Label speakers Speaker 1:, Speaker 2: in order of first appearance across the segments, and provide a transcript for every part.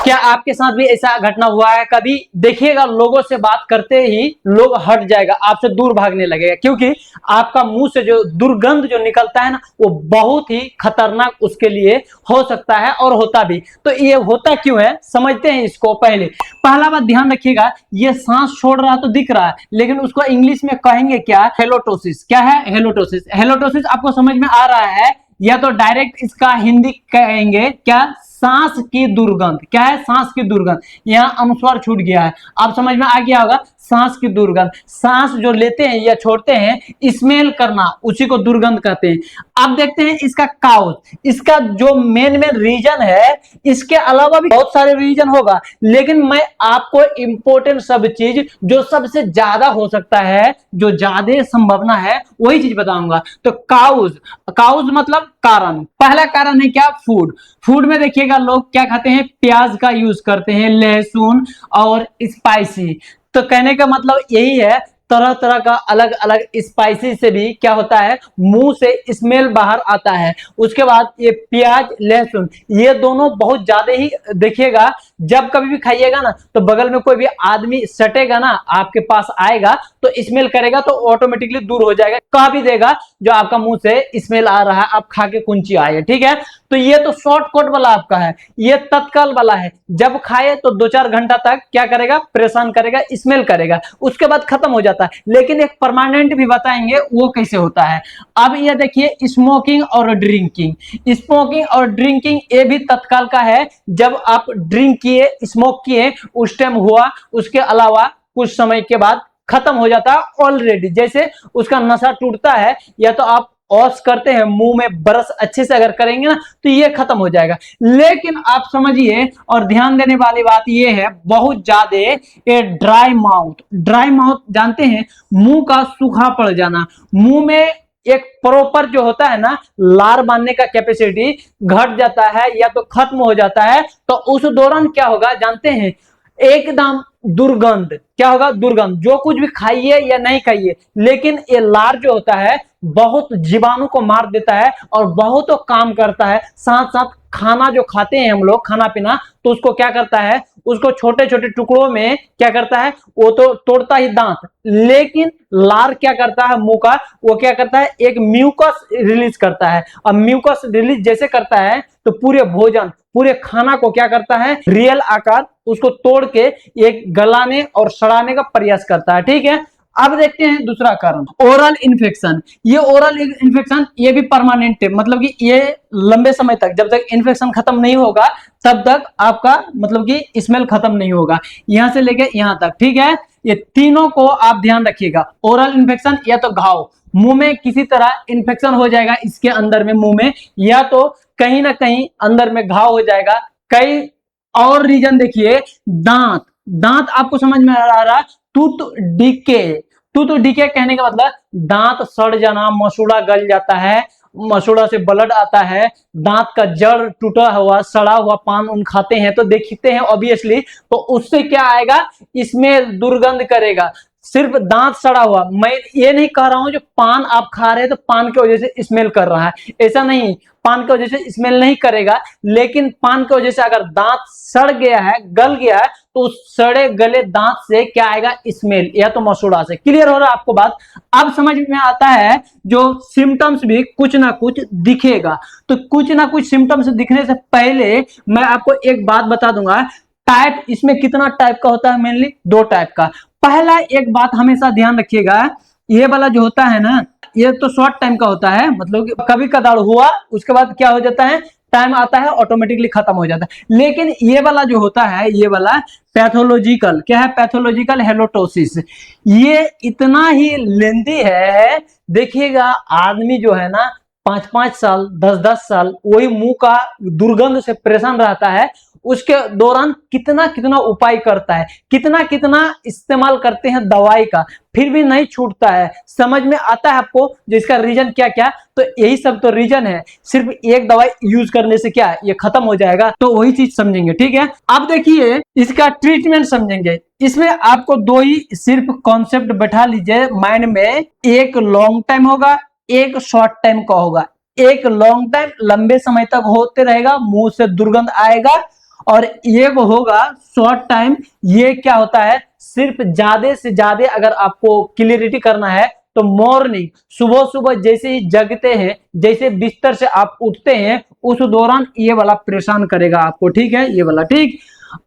Speaker 1: क्या आपके साथ भी ऐसा घटना हुआ है कभी? देखिएगा लोगों से बात करते ही लोग हट जाएगा, आपसे दूर भागने लगेगा, क्योंकि आपका मुंह से जो दुर्गंध जो निकलता है ना, वो बहुत ही खतरनाक उसके लिए हो सकता है और होता भी। तो ये होता क्यों है समझते हैं इसको। पहले पहला बात ध्यान रखिएगा, ये सांस छोड़ रहा तो दिख रहा है, लेकिन उसको इंग्लिश में कहेंगे क्या? हेलोटोसिस। क्या है? हेलोटोसिस। हेलोटोसिस आपको समझ में आ रहा है? या तो डायरेक्ट इसका हिंदी कहेंगे क्या? सांस की दुर्गंध। क्या है? सांस की दुर्गंध। यहाँ अनुस्वार छूट गया है, आप समझ में आ गया होगा। सांस की दुर्गंध, सांस जो लेते हैं या छोड़ते हैं, स्मेल करना, उसी को दुर्गंध कहते हैं। अब देखते हैं इसका काउज, इसका जो मेन रीजन है, इसके अलावा भी बहुत सारे रीजन होगा, लेकिन मैं आपको इंपॉर्टेंट सब चीज जो सबसे ज्यादा हो सकता है, जो ज्यादा संभावना है, वही चीज बताऊंगा। तो काउज, काउज मतलब कारण। पहला कारण है क्या? फूड। फूड में देखिएगा लोग क्या खाते हैं? प्याज का यूज करते हैं, लहसुन और स्पाइसी। तो कहने का मतलब यही है, तरह तरह का अलग अलग स्पाइसी से भी क्या होता है? मुंह से स्मेल बाहर आता है। उसके बाद ये प्याज लहसुन, ये दोनों बहुत ज्यादा ही देखिएगा, जब कभी भी खाइएगा ना, तो बगल में कोई भी आदमी सटेगा ना, आपके पास आएगा तो स्मेल करेगा, तो ऑटोमेटिकली दूर हो जाएगा, कह भी देगा जो आपका मुंह से स्मेल आ रहा है, आप खा के कुंची आए। ठीक है, तो ये तो शॉर्टकट वाला आपका है, ये तत्काल वाला है। जब खाए तो 2-4 घंटा तक क्या करेगा? परेशान करेगा, स्मेल करेगा, उसके बाद खत्म हो जाता है। लेकिन एक परमानेंट भी बताएंगे वो कैसे होता है। अब ये देखिए, स्मोकिंग और ड्रिंकिंग। स्मोकिंग और ड्रिंकिंग ये भी तत्काल का है, जब आप ड्रिंक किए, स्मोक किए, उस टाइम हुआ, उसके अलावा कुछ समय के बाद खत्म हो जाता है ऑलरेडी। जैसे उसका नशा टूटता है, या तो आप ऑस करते हैं, मुंह में ब्रश अच्छे से अगर करेंगे ना, तो ये खत्म हो जाएगा। लेकिन आप समझिए, और ध्यान देने वाली बात ये है, बहुत ज्यादा ये ड्राई माउथ। ड्राई माउथ जानते हैं? मुंह का सूखा पड़ जाना, मुंह में एक प्रॉपर जो होता है ना, लार बांधने का कैपेसिटी घट जाता है या तो खत्म हो जाता है। तो उस दौरान क्या होगा जानते हैं? एकदम दुर्गंध। क्या होगा? दुर्गंध। जो कुछ भी खाइए या नहीं खाइए, लेकिन ये लार जो होता है बहुत जीवाणु को मार देता है और बहुत काम करता है। साथ साथ खाना जो खाते हैं हम लोग, खाना पीना, तो उसको क्या करता है? उसको छोटे छोटे टुकड़ों में क्या करता है? वो तो तोड़ता ही दांत, लेकिन लार क्या करता है मुंह का? वो क्या करता है? एक म्यूकस रिलीज करता है। अब म्यूकस रिलीज जैसे करता है, तो पूरे भोजन, पूरे खाना को क्या करता है? रियल आकार उसको तोड़ के एक गलाने और सड़ाने का प्रयास करता है। ठीक है, अब देखते हैं दूसरा कारण, ओरल इन्फेक्शन। ये ओरल इन्फेक्शन ये भी परमानेंट है, मतलब कि ये लंबे समय तक, जब तक इन्फेक्शन खत्म नहीं होगा तब तक आपका मतलब कि स्मेल खत्म नहीं होगा, यहां से लेके यहां तक। ठीक है, ये तीनों को आप ध्यान रखिएगा। ओरल इन्फेक्शन या तो घाव, मुंह में किसी तरह इन्फेक्शन हो जाएगा, इसके अंदर में मुंह में, या तो कहीं ना कहीं अंदर में घाव हो जाएगा। कई और रीजन देखिए, दांत। दांत आपको समझ में आ रहा? Tooth decay. टूथ डीके कहने का मतलब दांत सड़ जाना, मसूड़ा गल जाता है, मसूड़ा से ब्लड आता है, दांत का जड़ टूटा हुआ, सड़ा हुआ पान उन खाते हैं तो देखते हैं ऑब्वियसली, तो उससे क्या आएगा? इसमें दुर्गंध करेगा। सिर्फ दांत सड़ा हुआ, मैं ये नहीं कह रहा हूं जो पान आप खा रहे हैं तो पान की वजह से स्मेल कर रहा है, ऐसा नहीं, पान की वजह से स्मेल नहीं करेगा, लेकिन पान की वजह से अगर दांत सड़ गया है, गल गया है, तो उस सड़े गले दांत से क्या आएगा? स्मेल, या तो मसूड़ा से। क्लियर हो रहा है आपको बात? अब समझ में आता है, जो सिम्टम्स भी कुछ ना कुछ दिखेगा। तो कुछ ना कुछ सिम्टम्स दिखने से पहले मैं आपको एक बात बता दूंगा। टाइप, इसमें कितना टाइप का होता है? मेनली 2 टाइप का। पहला एक बात हमेशा ध्यान रखिएगा, ये वाला जो होता है ना, ये तो शॉर्ट टाइम का होता है, मतलब कि कभी कदार हुआ, उसके बाद क्या हो जाता है? टाइम आता है, ऑटोमेटिकली खत्म हो जाता है। लेकिन ये वाला जो होता है, ये वाला पैथोलॉजिकल, क्या है? पैथोलॉजिकल हेलोटोसिस, ये इतना ही लेंदी है। देखिएगा आदमी जो है ना, 5-5 साल, 10-10 साल वही मुंह का दुर्गंध से परेशान रहता है, उसके दौरान कितना कितना उपाय करता है, कितना कितना इस्तेमाल करते हैं दवाई का, फिर भी नहीं छूटता है। समझ में आता है आपको जिसका रीजन क्या क्या? तो यही सब तो रीजन है। सिर्फ एक दवाई यूज करने से क्या ये खत्म हो जाएगा? तो वही चीज समझेंगे। ठीक है, अब देखिए इसका ट्रीटमेंट समझेंगे। इसमें आपको 2 ही सिर्फ कॉन्सेप्ट बैठा लीजिए माइंड में, एक लॉन्ग टाइम होगा, एक शॉर्ट टाइम का होगा। एक लॉन्ग टाइम लंबे समय तक होते रहेगा, मुंह से दुर्गंध आएगा, और ये वो होगा शॉर्ट टाइम। ये क्या होता है, सिर्फ ज्यादा से ज्यादा अगर आपको क्लियरिटी करना है तो मॉर्निंग, सुबह सुबह जैसे ही जगते हैं, जैसे बिस्तर से आप उठते हैं, उस दौरान ये वाला परेशान करेगा आपको, ठीक है, ये वाला, ठीक।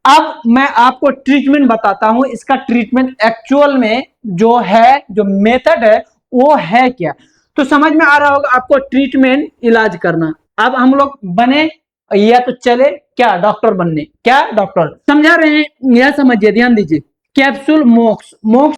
Speaker 1: अब मैं आपको ट्रीटमेंट बताता हूं, इसका ट्रीटमेंट एक्चुअल में जो है, जो मेथड है वो है क्या, तो समझ में आ रहा होगा आपको ट्रीटमेंट इलाज करना। अब हम लोग बने या तो चले क्या डॉक्टर बनने, क्या डॉक्टर समझा रहे हैं, यह समझिए, ध्यान दीजिए। कैप्सूल मोक्स, मोक्स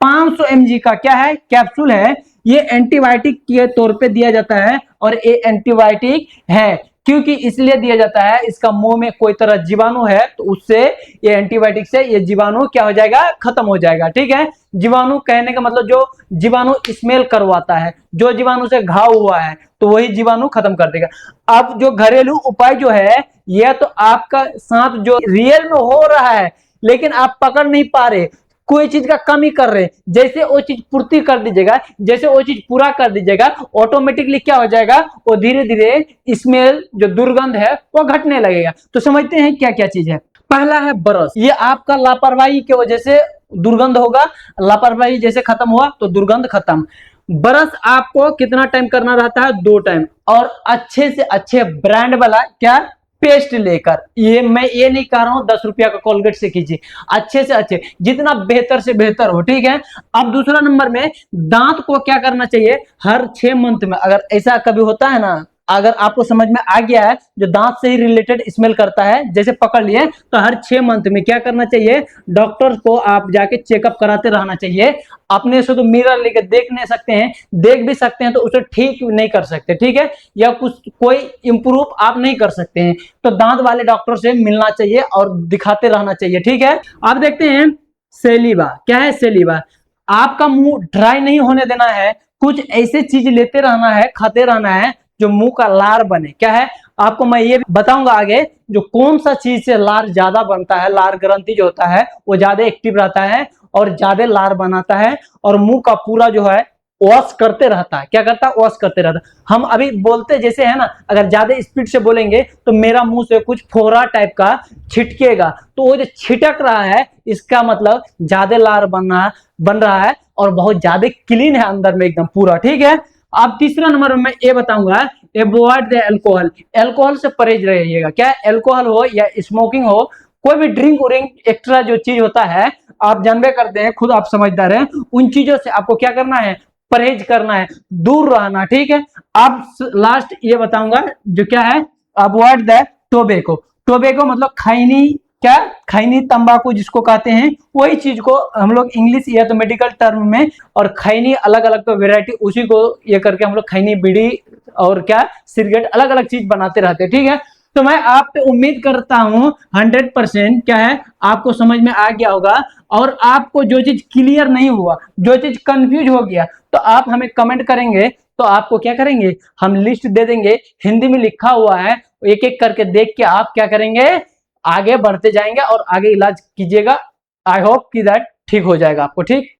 Speaker 1: 500 mg का क्या है, कैप्सूल है। ये एंटीबायोटिक के तौर पे दिया जाता है, और ये एंटीबायोटिक है क्योंकि इसलिए दिया जाता है, इसका मुंह में कोई तरह जीवाणु है तो उससे ये एंटीबायोटिक से ये जीवाणु क्या हो जाएगा, खत्म हो जाएगा, ठीक है। जीवाणु कहने का मतलब जो जीवाणु स्मेल करवाता है, जो जीवाणु से घाव हुआ है तो वही जीवाणु खत्म कर देगा। अब जो घरेलू उपाय जो है, यह तो आपका साथ जो रियल में हो रहा है लेकिन आप पकड़ नहीं पा रहे, कोई चीज का कमी कर रहे हैं, जैसे वो चीज पूर्ति कर दीजिएगा, जैसे वो चीज पूरा कर दीजिएगा, ऑटोमेटिकली क्या हो जाएगा, वो धीरे धीरे स्मेल जो दुर्गंध है वो घटने लगेगा। तो समझते हैं क्या क्या चीज है। पहला है ब्रश, ये आपका लापरवाही की वजह से दुर्गंध होगा, लापरवाही जैसे खत्म हुआ तो दुर्गंध खत्म। ब्रश आपको कितना टाइम करना रहता है, 2 टाइम, और अच्छे से अच्छे ब्रांड वाला क्या पेस्ट लेकर, ये मैं ये नहीं कह रहा हूं 10 रुपया का कोलगेट से कीजिए, अच्छे से अच्छे, जितना बेहतर से बेहतर हो, ठीक है। अब दूसरा नंबर में दांत को क्या करना चाहिए, हर 6 मंथ में, अगर ऐसा कभी होता है ना, अगर आपको समझ में आ गया है जो दांत से ही रिलेटेड स्मेल करता है, जैसे पकड़ लिए, तो हर 6 मंथ में क्या करना चाहिए, डॉक्टर को आप जाके चेकअप कराते रहना चाहिए। अपने से तो मिरर लेके देख नहीं सकते हैं, देख भी सकते हैं तो उसे ठीक नहीं कर सकते, ठीक है, या कुछ कोई इंप्रूव आप नहीं कर सकते हैं, तो दांत वाले डॉक्टर से मिलना चाहिए और दिखाते रहना चाहिए, ठीक है। आप देखते हैं सेलिवा, क्या है सेलिवा, आपका मुंह ड्राई नहीं होने देना है, कुछ ऐसे चीज लेते रहना है, खाते रहना है जो मुंह का लार बने, क्या है, आपको मैं ये बताऊंगा आगे जो कौन सा चीज से लार ज्यादा बनता है, लार ग्रंथि जो होता है वो ज्यादा एक्टिव रहता है और ज्यादा लार बनाता है, और मुंह का पूरा जो है वॉश करते रहता है, क्या करता है, वॉश करते रहता है। हम अभी बोलते जैसे है ना, अगर ज्यादा स्पीड से बोलेंगे तो मेरा मुंह से कुछ फोड़ा टाइप का छिटकेगा, तो वो जो छिटक रहा है इसका मतलब ज्यादा लार बन रहा है और बहुत ज्यादा क्लीन है अंदर में एकदम पूरा, ठीक है। अब तीसरा नंबर में मैं ये बताऊंगा, अवॉइड द अल्कोहल, अल्कोहल से परहेज रहिएगा, क्या अल्कोहल हो या स्मोकिंग हो, कोई भी ड्रिंक व्रिंक एक्स्ट्रा जो चीज होता है, आप जानबे करते हैं, खुद आप समझदार हैं, उन चीजों से आपको क्या करना है, परहेज करना है, दूर रहना, ठीक है। अब लास्ट ये बताऊंगा जो क्या है, अवॉइड द टोबैको, टोबैको मतलब खैनी, क्या खैनी तंबाकू जिसको कहते हैं, वही चीज को हम लोग इंग्लिश या तो मेडिकल टर्म में, और खैनी अलग अलग तो वेराइटी, उसी को ये करके हम लोग खैनी बीड़ी और क्या सिगरेट अलग अलग चीज बनाते रहते हैं, ठीक है। तो मैं आप पे उम्मीद करता हूं 100% क्या है आपको समझ में आ गया होगा, और आपको जो चीज क्लियर नहीं हुआ, जो चीज कंफ्यूज हो गया, तो आप हमें कमेंट करेंगे, तो आपको क्या करेंगे, हम लिस्ट दे देंगे, हिंदी में लिखा हुआ है, एक एक करके देख के आप क्या करेंगे, आगे बढ़ते जाएंगे और आगे इलाज कीजिएगा। आई होप कि दैट ठीक हो जाएगा आपको, ठीक।